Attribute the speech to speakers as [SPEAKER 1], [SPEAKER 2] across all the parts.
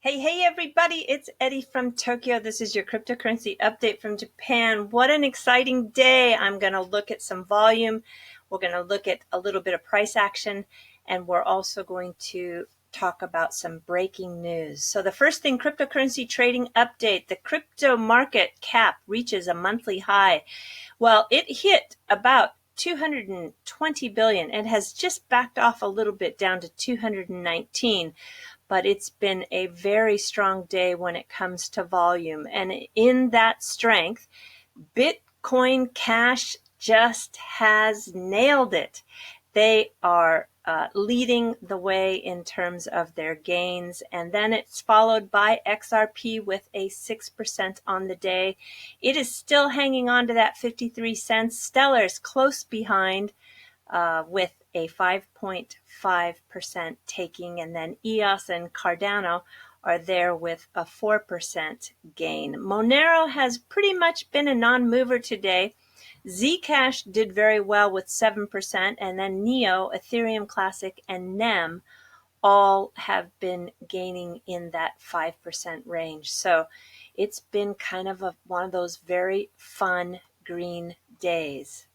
[SPEAKER 1] Hey everybody, it's Eddie from Tokyo. This is your cryptocurrency update from Japan. What an exciting day. I'm going to look at some volume. We're going to look at a little bit of price action, and we're also going to talk about some breaking news. So the first thing, cryptocurrency trading update. The crypto market cap reaches a monthly high. Well, it hit about 220 billion. It has just backed off a little bit down to 219. But it's been a very strong day when it comes to volume. And in that strength, Bitcoin Cash just has nailed it. They are leading the way in terms of their gains. And then it's followed by XRP with a 6% on the day. It is still hanging on to that 53 cents. Stellar's close behind with a 5.5% taking, and then EOS and Cardano are there with a 4% gain. Monero has pretty much been a non-mover today. Zcash did very well with 7%, and then Neo, Ethereum Classic, and NEM all have been gaining in that 5% range. So it's been kind of one of those very fun green days.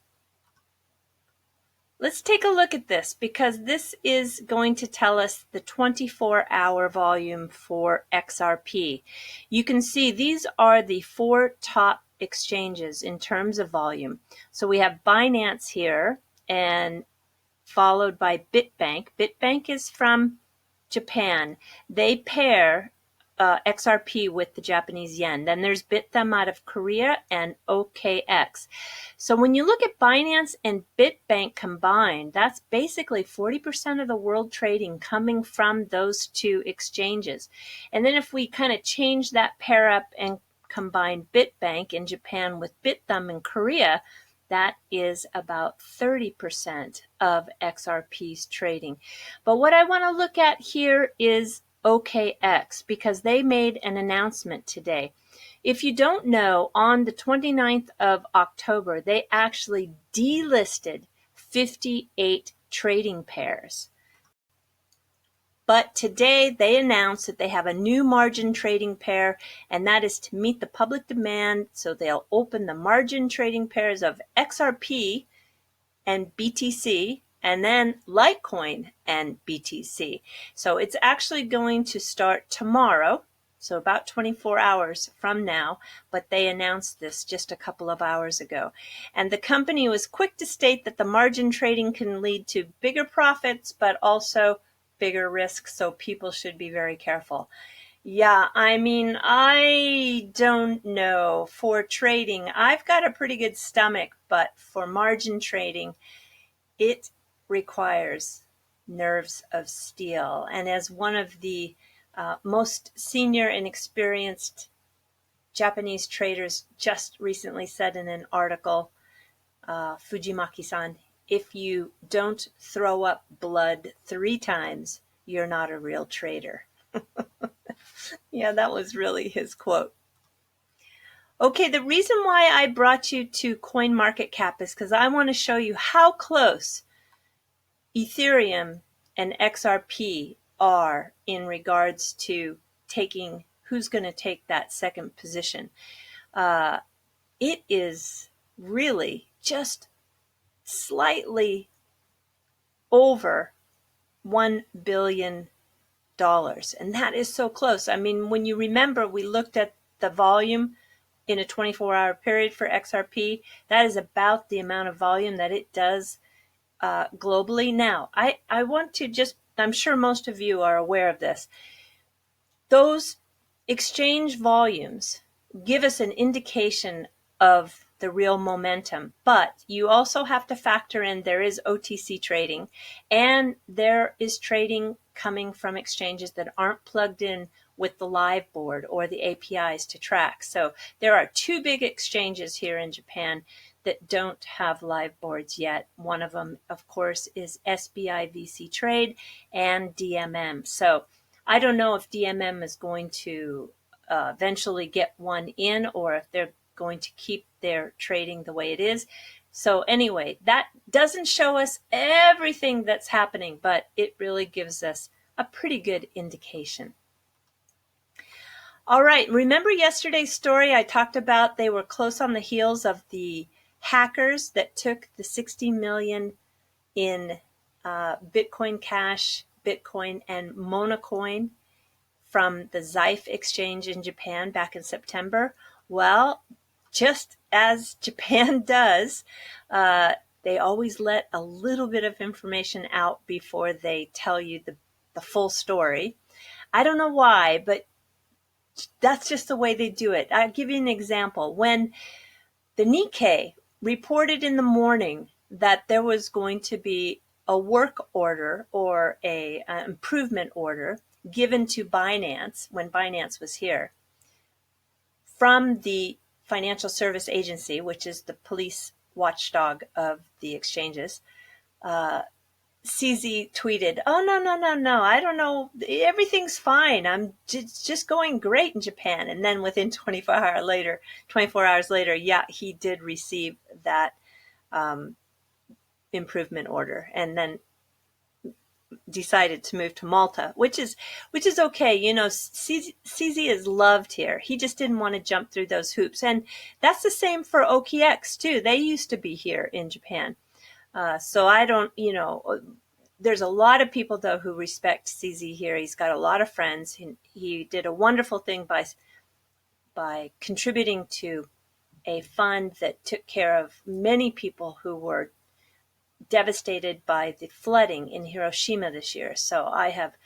[SPEAKER 1] Let's take a look at this because this is going to tell us the 24-hour volume for XRP. You can see these are the four top exchanges in terms of volume. So we have Binance here and followed by Bitbank. Bitbank is from Japan. They pair XRP with the Japanese yen. Then there's Bithumb out of Korea and OKEX. So when you look at Binance and Bitbank combined, that's basically 40% of the world trading coming from those two exchanges. And then if we kind of change that pair up and combine Bitbank in Japan with Bithumb in Korea, that is about 30% of XRP's trading. But what I want to look at here is OKEX because they made an announcement today. If you don't know, on the 29th of October, they actually delisted 58 trading pairs. But today they announced that they have a new margin trading pair, and that is to meet the public demand. So they'll open the margin trading pairs of XRP and BTC, and then Litecoin and BTC. So it's actually going to start tomorrow, so about 24 hours from now, but they announced this just a couple of hours ago. And the company was quick to state that the margin trading can lead to bigger profits, but also bigger risks, so people should be very careful. Yeah, I mean, I don't know. For trading, I've got a pretty good stomach, but for margin trading, it requires nerves of steel. And as one of the most senior and experienced Japanese traders just recently said in an article, Fujimaki-san, if you don't throw up blood 3 times, you're not a real trader. Yeah, that was really his quote. Okay, the reason why I brought you to CoinMarketCap is because I want to show you how close Ethereum and XRP are in regards to taking, who's going to take that second position. It is really just slightly over $1 billion. And that is so close. I mean, when you remember, we looked at the volume in a 24-hour period for XRP. That is about the amount of volume that it does globally. Now, I want to just, I'm sure most of you are aware of this. Those exchange volumes give us an indication of the real momentum, but you also have to factor in there is OTC trading and there is trading coming from exchanges that aren't plugged in with the live board or the APIs to track. So there are 2 big exchanges here in Japan that don't have live boards yet. One of them, of course, is SBI VC Trade and DMM. So I don't know if DMM is going to eventually get one in or if they're going to keep their trading the way it is. So anyway, that doesn't show us everything that's happening, but it really gives us a pretty good indication. All right, remember yesterday's story? I talked about they were close on the heels of the hackers that took the 60 million in Bitcoin Cash, Bitcoin, and MonaCoin from the Zaif exchange in Japan back in September. Well, just as Japan does, they always let a little bit of information out before they tell you the full story. I don't know why, but that's just the way they do it. I'll give you an example. When the Nikkei reported in the morning that there was going to be a work order or an improvement order given to Binance when Binance was here from the Financial Service Agency, which is the police watchdog of the exchanges, CZ tweeted, "Oh, no, I don't know. Everything's fine. I'm just going great in Japan." And then within 24 hours later, yeah, he did receive that improvement order and then decided to move to Malta, which is okay. You know, CZ is loved here. He just didn't want to jump through those hoops. And that's the same for OKEX too. They used to be here in Japan. So I don't, there's a lot of people though who respect CZ here. He's got a lot of friends. He did a wonderful thing by contributing to a fund that took care of many people who were devastated by the flooding in Hiroshima this year. So I have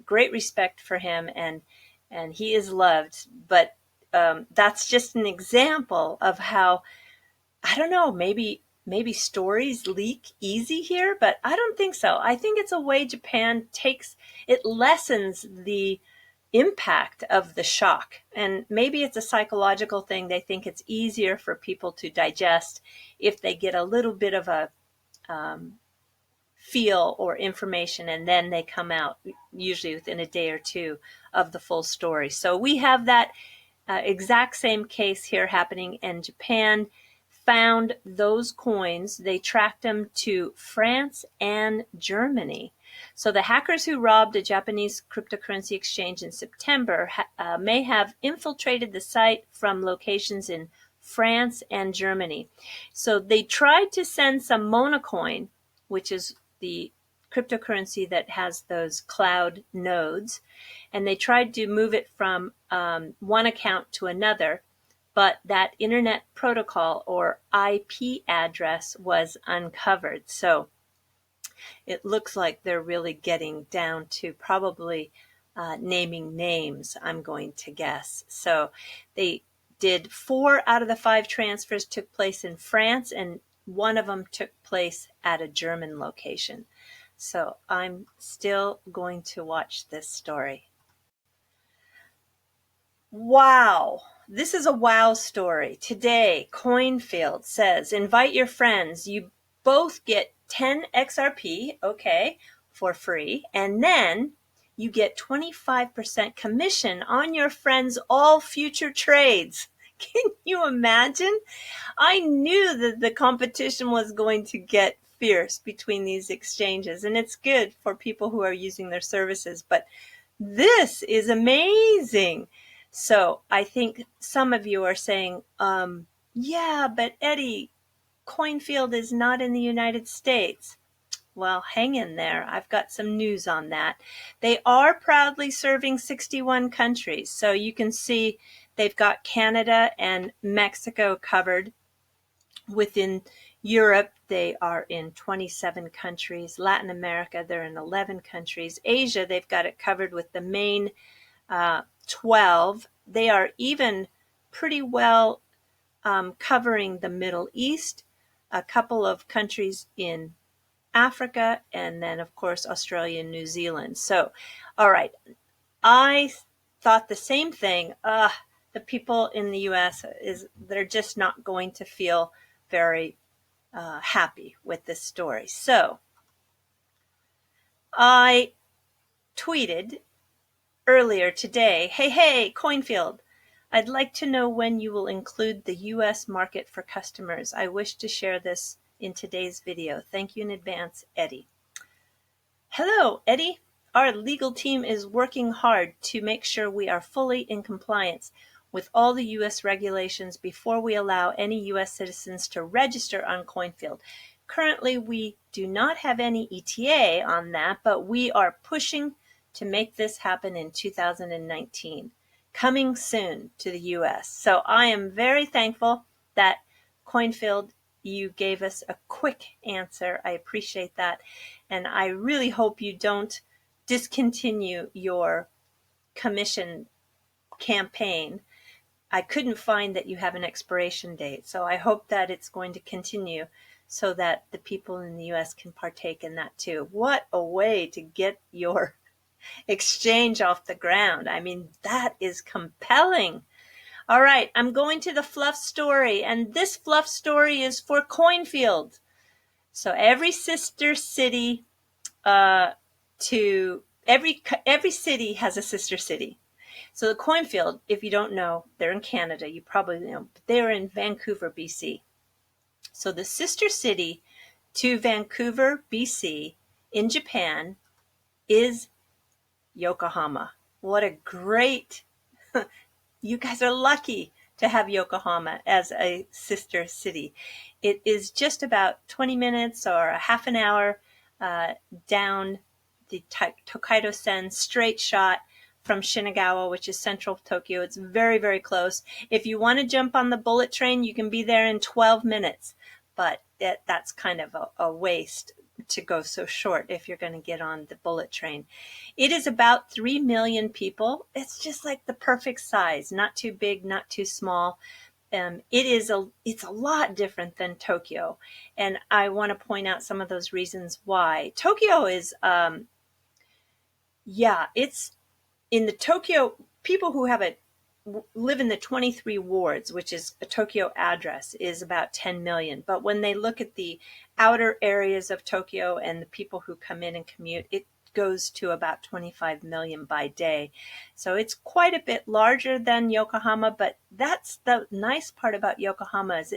[SPEAKER 1] great respect for him, and he is loved. But that's just an example of how, I don't know, maybe stories leak easy here, but I don't think so. I think it's a way Japan it lessens the impact of the shock. And maybe it's a psychological thing. They think it's easier for people to digest if they get a little bit of a feel or information, and then they come out usually within a day or two of the full story. So we have that exact same case here happening, and Japan found those coins. They tracked them to France and Germany. So the hackers who robbed a Japanese cryptocurrency exchange in September may have infiltrated the site from locations in France and Germany. So they tried to send some MonaCoin, which is the cryptocurrency that has those cloud nodes, and they tried to move it from one account to another, but that internet protocol or IP address was uncovered. So it looks like they're really getting down to probably naming names, I'm going to guess. So they did 4 out of the 5 transfers took place in France, and one of them took place at a German location. So I'm still going to watch this story. Wow. This is a wow story. Today, CoinField says, invite your friends. You both get 10 XRP, okay, for free, and then you get 25% commission on your friends' all future trades. Can you imagine? I knew that the competition was going to get fierce between these exchanges, and it's good for people who are using their services, but this is amazing. So I think some of you are saying, yeah, but Eddie, CoinField is not in the United States. Well, hang in there. I've got some news on that. They are proudly serving 61 countries. So you can see they've got Canada and Mexico covered. Within Europe, they are in 27 countries. Latin America, they're in 11 countries. Asia, they've got it covered with the main 12. They are even pretty well covering the Middle East, a couple of countries in Africa, and then, of course, Australia and New Zealand. So, all right, I thought the same thing. The people in the U.S., they're just not going to feel very happy with this story. So, I tweeted earlier today, hey, CoinField, I'd like to know when you will include the U.S. market for customers. I wish to share this in today's video. Thank you in advance, Eddie. Hello, Eddie. our legal team is working hard to make sure we are fully in compliance with all the U.S. regulations before we allow any U.S. citizens to register on CoinField. Currently, we do not have any ETA on that, but we are pushing to make this happen in 2019, coming soon to the U.S. So I am very thankful that CoinField, you gave us a quick answer. I appreciate that. And I really hope you don't discontinue your commission campaign. I couldn't find that you have an expiration date, so I hope that it's going to continue so that the people in the U.S. can partake in that too. What a way to get your exchange off the ground. I mean, that is compelling. All right, I'm going to the fluff story, and this fluff story is for CoinField. So every sister city every city has a sister city. So the CoinField, if you don't know, they're in Canada. You probably know, but they're in Vancouver, BC. So the sister city to Vancouver, BC, in Japan, is Yokohama. What a great, you guys are lucky to have Yokohama as a sister city. It is just about 20 minutes or a half an hour down the Tokaido-sen straight shot from Shinagawa, which is central Tokyo. It's very, very close. If you want to jump on the bullet train, you can be there in 12 minutes, but that's kind of a waste to go so short if you're going to get on the bullet train. It is about 3 million people. It's just like the perfect size, not too big, not too small. It's a lot different than Tokyo, and I want to point out some of those reasons why. Tokyo is, it's in the Tokyo, people who live in the 23 wards, which is a Tokyo address, is about 10 million. But when they look at the outer areas of Tokyo and the people who come in and commute, it goes to about 25 million by day. So it's quite a bit larger than Yokohama, but that's the nice part about Yokohama is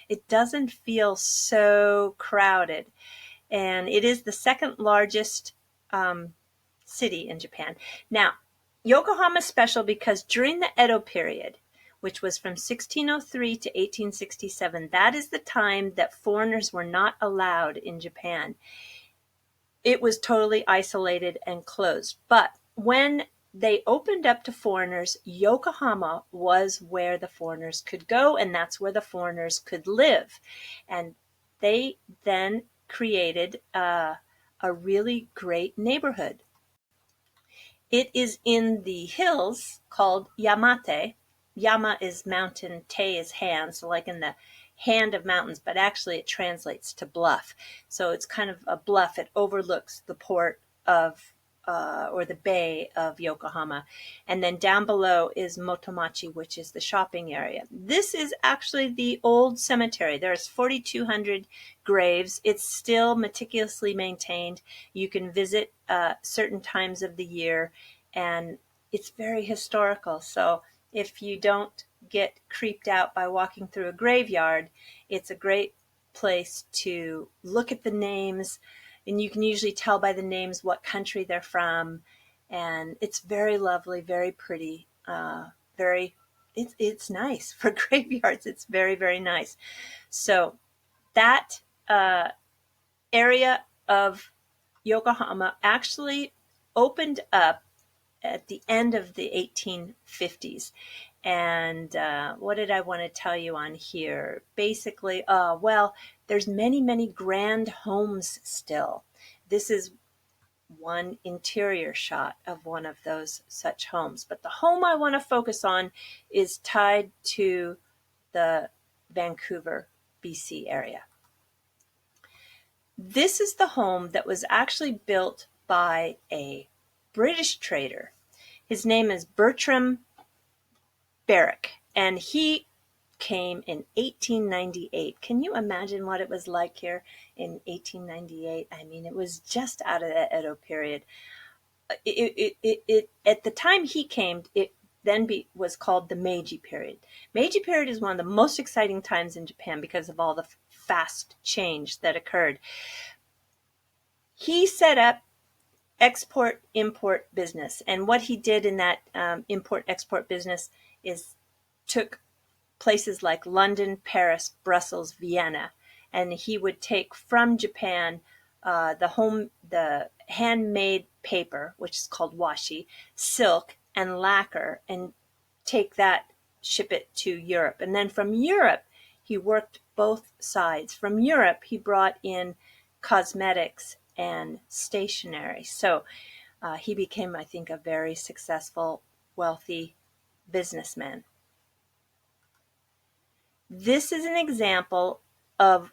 [SPEAKER 1] it doesn't feel so crowded. And it is the second largest city in Japan. Now, Yokohama is special because during the Edo period, which was from 1603 to 1867, that is the time that foreigners were not allowed in Japan. It was totally isolated and closed. But when they opened up to foreigners, Yokohama was where the foreigners could go, and that's where the foreigners could live. And they then created a really great neighborhood. It is in the hills called Yamate. Yama is mountain, te is hand, so like in the hand of mountains, but actually it translates to bluff. So it's kind of a bluff. It overlooks the port of, or the bay of Yokohama. And then down below is Motomachi, which is the shopping area. This is actually the old cemetery. There's 4,200 graves. It's still meticulously maintained. You can visit certain times of the year, and it's very historical. So if you don't get creeped out by walking through a graveyard, it's a great place to look at the names, and you can usually tell by the names what country they're from. And it's very lovely, very pretty, it's nice for graveyards. It's very, very nice. So that area of Yokohama actually opened up at the end of the 1850s. And what did I want to tell you on here? Basically, there's many, many grand homes still. This is one interior shot of one of those such homes. But the home I want to focus on is tied to the Vancouver, BC area. This is the home that was actually built by a British trader. His name is Bertram Barrack, and he came in 1898. Can you imagine what it was like here in 1898? I mean, it was just out of the Edo period. At the time he came, it then was called the Meiji Period. Meiji Period is one of the most exciting times in Japan because of all the fast change that occurred. He set up export-import business. And what he did in that import-export business is took places like London, Paris, Brussels, Vienna, and he would take from Japan the handmade paper, which is called washi, silk, and lacquer, and take that, ship it to Europe. And then from Europe, he worked both sides. From Europe, he brought in cosmetics and stationery. So he became, I think, a very successful, wealthy businessman. This is an example of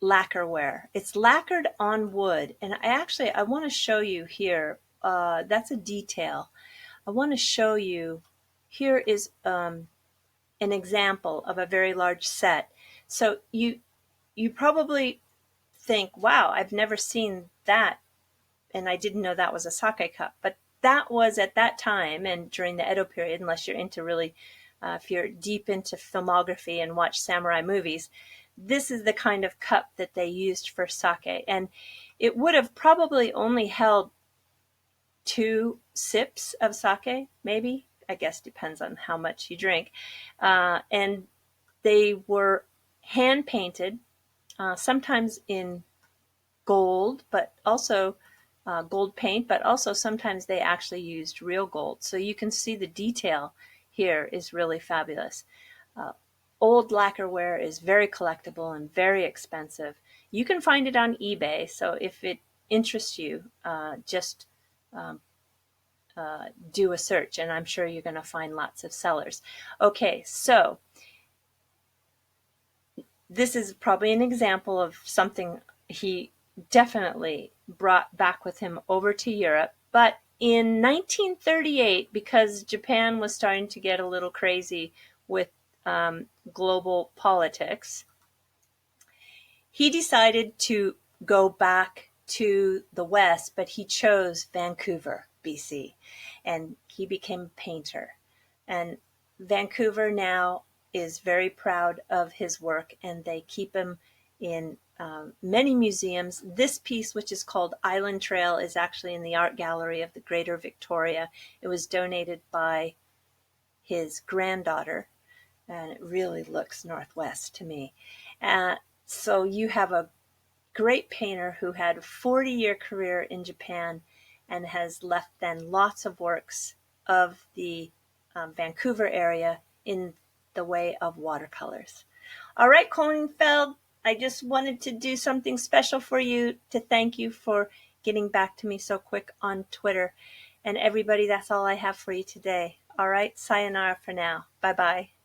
[SPEAKER 1] lacquerware. It's lacquered on wood. And I want to show you here. That's a detail. I want to show you, here is an example of a very large set. So you probably think, wow, I've never seen that, and I didn't know that was a sake cup. But that was at that time, and during the Edo period, unless you're into really, if you're deep into filmography and watch samurai movies, this is the kind of cup that they used for sake. And it would have probably only held 2 sips of sake, maybe. I guess depends on how much you drink. And they were hand painted, sometimes in gold, but also gold paint, but also sometimes they actually used real gold. So you can see the detail here is really fabulous. Old lacquerware is very collectible and very expensive. You can find it on eBay, so if it interests you, just do a search, and I'm sure you're going to find lots of sellers. Okay, so this is probably an example of something he definitely brought back with him over to Europe. But in 1938, because Japan was starting to get a little crazy with global politics, he decided to go back to the West, but he chose Vancouver, BC, and he became a painter. And Vancouver now is very proud of his work, and they keep him in many museums. This piece, which is called Island Trail, is actually in the art gallery of the Greater Victoria. It was donated by his granddaughter, and it really looks northwest to me. So you have a great painter who had a 40-year career in Japan and has left then lots of works of the Vancouver area in the way of watercolors. All right, CoinField, I just wanted to do something special for you to thank you for getting back to me so quick on Twitter. And everybody, that's all I have for you today. All right, sayonara for now. Bye-bye.